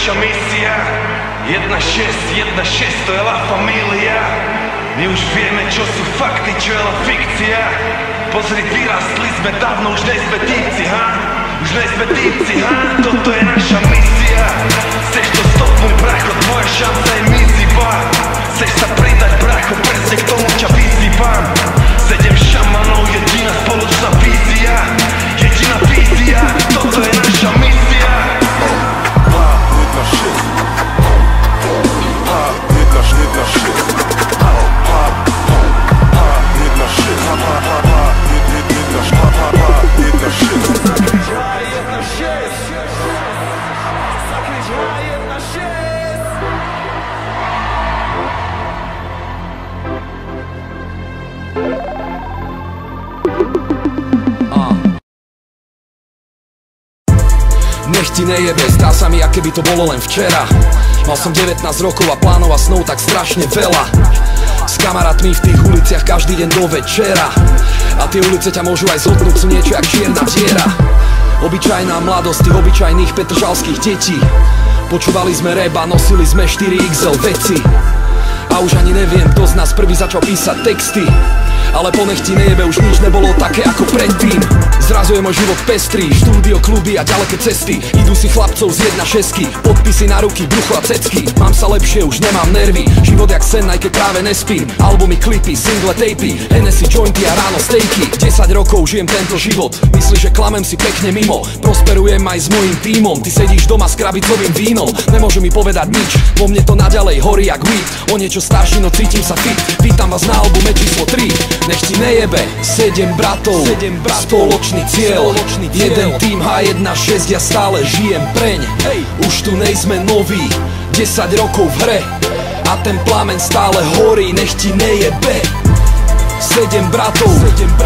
naša misia. 1-6, to je La Familia. My už vieme, čo sú fakty, čo je len fikcia. Pozri, vyrastli sme dávno, už nejsme típci, ha? Už nejsme típci, ha? Toto je naša misia. Chceš to stop, môj bracho, tvoja šanca je mizivá. Chceš sa pridať, bracho, presne k tomu ťa vyzývam. 7 šamanov, jediná spoločná vízia. Jediná vízia, toto je naša misia. 1-6. Nech ti nejebe, zdá sa mi, aké by to bolo len včera. Mal som 19 rokov a plánov a snov tak strašne veľa. S kamarátmi v tých uliciach každý deň do večera. A tie ulice ťa môžu aj zhodnúť, sú niečo jak čierna diera. Obyčajná mladosť tých obyčajných petržalských detí. Počúvali sme rap a nosili sme 4XL veci. A už ani neviem, kto z nás prvý začal písať texty. Ale po nech ti nejebe, už nič nebolo také ako predtým. Zrazu je môj život pestrý, štúdio, kluby a ďaleké cesty. Idú si chlapcov z 1-6, podpisy na ruky, brucho a cecky. Mám sa lepšie, už nemám nervy, život jak sen, aj keď práve nespím. Albumy, klipy, single, tapy, Hennessy, jointy a ráno stejky. 10 rokov žijem tento život, myslíš, že klamem si pekne mimo. Prosperujem aj s mojím tímom, ty sedíš doma s krabicovým vínom. Nemôže mi povedať nič, vo mne to naďalej horí jak weed. O niečo starší, no cítim sa fit, vítam vás na albume číslo 3. Nech ti nejebe, 7 bratov, spoločný cieľ, jeden tým H1-6, ja stále žijem preň. Už tu nejsme noví, 10 rokov v hre a ten plameň stále horí, nech ti nejebe. 7 bratov,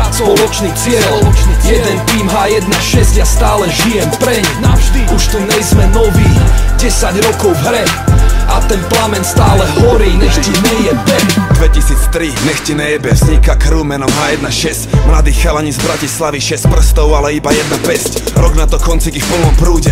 spoločný cieľ, jeden tým H1-6, ja stále žijem preň. Už tu nejsme noví, 10 rokov v hre a ten plameň stále horí, nech ti nejebe. 2003, nech ti nejebe, vzniká crew menom H1-6. Mladí chalani z Bratislavy, 6 prstov, ale iba jedna pesť. Rok na to koncíky v plnom prúde.